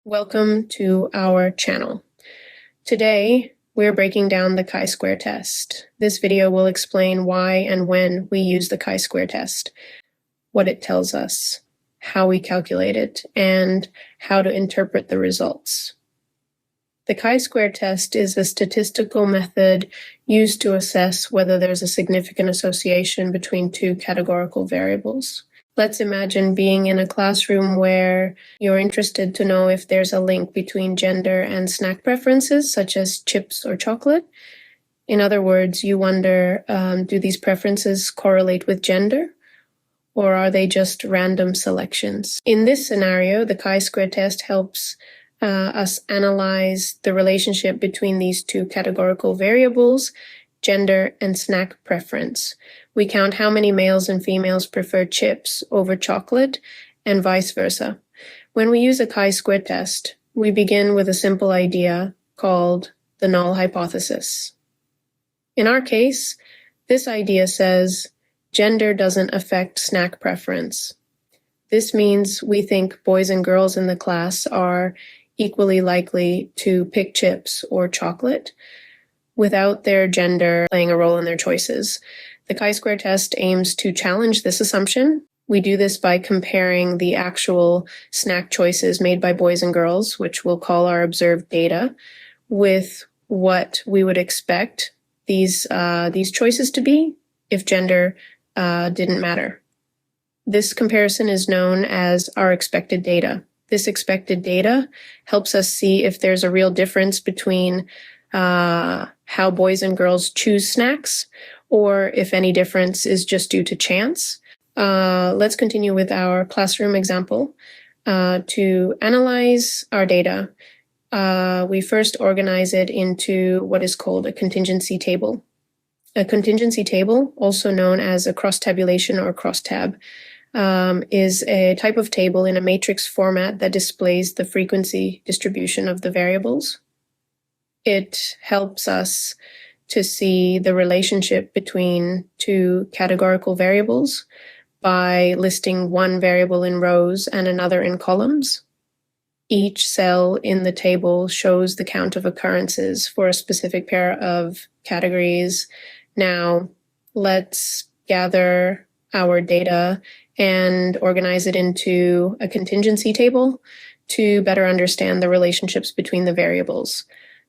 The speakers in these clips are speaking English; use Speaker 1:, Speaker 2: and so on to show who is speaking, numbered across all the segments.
Speaker 1: Welcome to our channel. Today, we're breaking down the chi-square test. This video will explain why and when we use the chi-square test, what it tells us, how we calculate it, and how to interpret the results. The chi-square test is a statistical method used to assess whether there's a significant association between two categorical variables. Let's imagine being in a classroom where you're interested to know if there's a link between gender and snack preferences, such as chips or chocolate. In other words, you wonder, do these preferences correlate with gender, or are they just random selections? In this scenario, the chi-square test helps us analyze the relationship between these two categorical variables, gender and snack preference. We count how many males and females prefer chips over chocolate and vice versa. When we use a chi-square test, we begin with a simple idea called the null hypothesis. In our case, this idea says gender doesn't affect snack preference. This means we think boys and girls in the class are equally likely to pick chips or chocolate without their gender playing a role in their choices. The chi-square test aims to challenge this assumption. We do this by comparing the actual snack choices made by boys and girls, which we'll call our observed data, with what we would expect these choices to be if gender didn't matter. This comparison is known as our expected data. This expected data helps us see if there's a real difference between how boys and girls choose snacks, or if any difference is just due to chance. Let's continue with our classroom example. To analyze our data, we first organize it into what is called a contingency table. A contingency table, also known as a cross-tabulation or crosstab, is a type of table in a matrix format that displays the frequency distribution of the variables. It helps us to see the relationship between two categorical variables by listing one variable in rows and another in columns. Each cell in the table shows the count of occurrences for a specific pair of categories. Now, let's gather our data and organize it into a contingency table to better understand the relationships between the variables.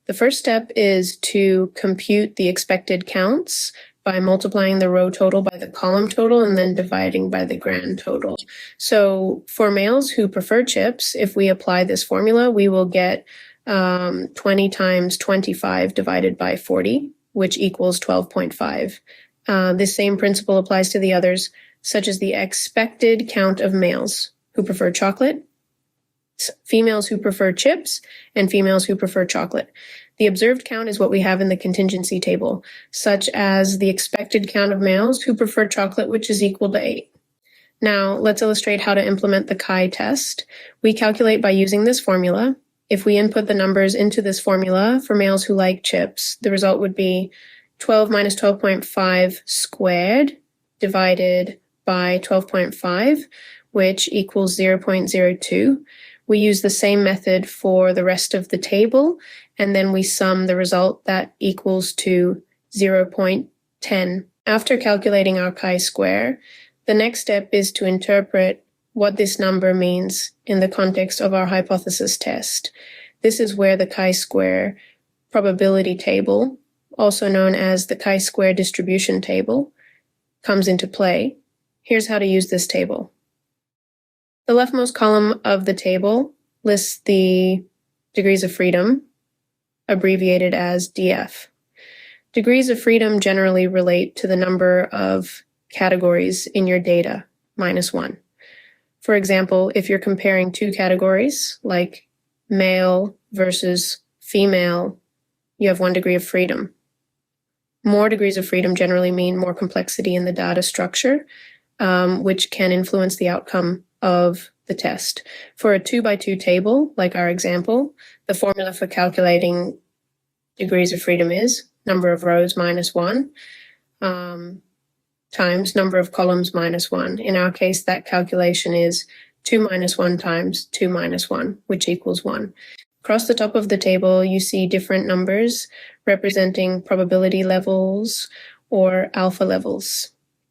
Speaker 1: The first step is to compute the expected counts by multiplying the row total by the column total and then dividing by the grand total. So for males who prefer chips, if we apply this formula, we will get 20 times 25 divided by 40, which equals 12.5. This same principle applies to the others, such as the expected count of males who prefer chocolate, females who prefer chips, and females who prefer chocolate. The observed count is what we have in the contingency table, such as the expected count of males who prefer chocolate, which is equal to 8. Now, let's illustrate how to implement the chi test. We calculate by using this formula. If we input the numbers into this formula for males who like chips, the result would be 12 minus 12.5 squared divided by 12.5, which equals 0.02. We use the same method for the rest of the table, and then we sum the result that equals to 0.10. After calculating our chi-square, the next step is to interpret what this number means in the context of our hypothesis test. This is where the chi-square probability table, also known as the chi-square distribution table, comes into play. Here's how to use this table. The leftmost column of the table lists the degrees of freedom, abbreviated as DF. Degrees of freedom generally relate to the number of categories in your data, -1. For example, if you're comparing two categories, like male versus female, you have 1 degree of freedom. More degrees of freedom generally mean more complexity in the data structure, which can influence the outcome of the test. For a 2x2 table, like our example, the formula for calculating degrees of freedom is number of rows -1 times number of columns -1. In our case, that calculation is 2 minus 1 times 2 minus 1, which equals 1. Across the top of the table, you see different numbers representing probability levels or alpha levels.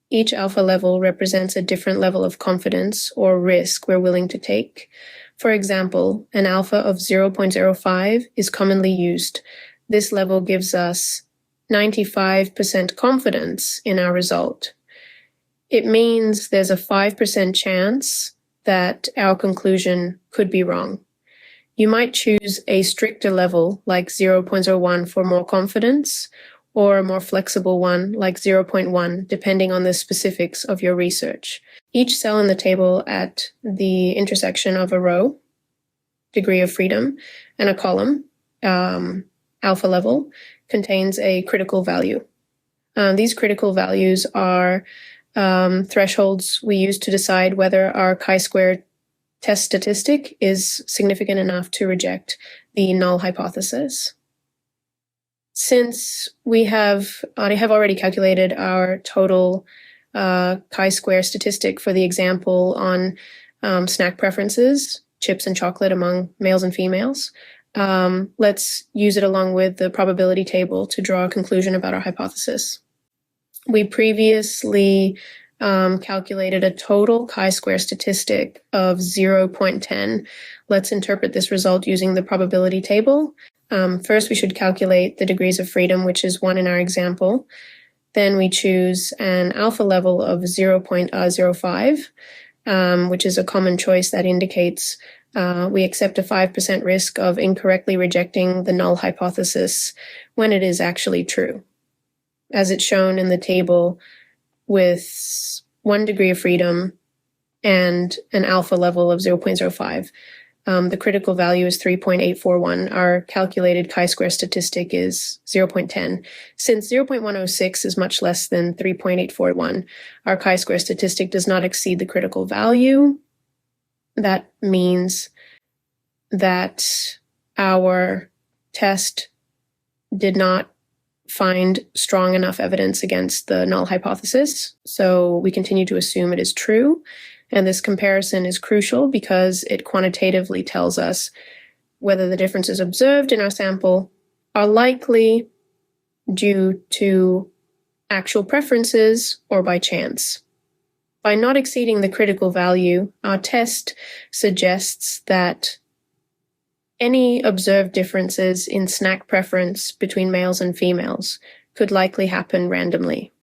Speaker 1: Each alpha level represents a different level of confidence or risk we're willing to take. For example, an alpha of 0.05 is commonly used. This level gives us 95% confidence in our result. It means there's a 5% chance that our conclusion could be wrong. You might choose a stricter level like 0.01 for more confidence, or a more flexible one like 0.1, depending on the specifics of your research. Each cell in the table at the intersection of a row, degree of freedom, and a column, alpha level, contains a critical value. These critical values are thresholds we use to decide whether our chi-square test statistic is significant enough to reject the null hypothesis. Since I have already calculated our total chi-square statistic for the example on snack preferences, chips and chocolate among males and females, let's use it along with the probability table to draw a conclusion about our hypothesis. We previously calculated a total chi-square statistic of 0.10. Let's interpret this result using the probability table. First, we should calculate the degrees of freedom, which is 1 in our example. Then we choose an alpha level of 0.05, which is a common choice that indicates we accept a 5% risk of incorrectly rejecting the null hypothesis when it is actually true, as it's shown in the table with 1 degree of freedom and an alpha level of 0.05. The critical value is 3.841. Our calculated chi-square statistic is 0.10. Since 0.106 is much less than 3.841, our chi-square statistic does not exceed the critical value. That means that our test did not find strong enough evidence against the null hypothesis, so we continue to assume it is true. And this comparison is crucial because it quantitatively tells us whether the differences observed in our sample are likely due to actual preferences or by chance. By not exceeding the critical value, our test suggests that any observed differences in snack preference between males and females could likely happen randomly.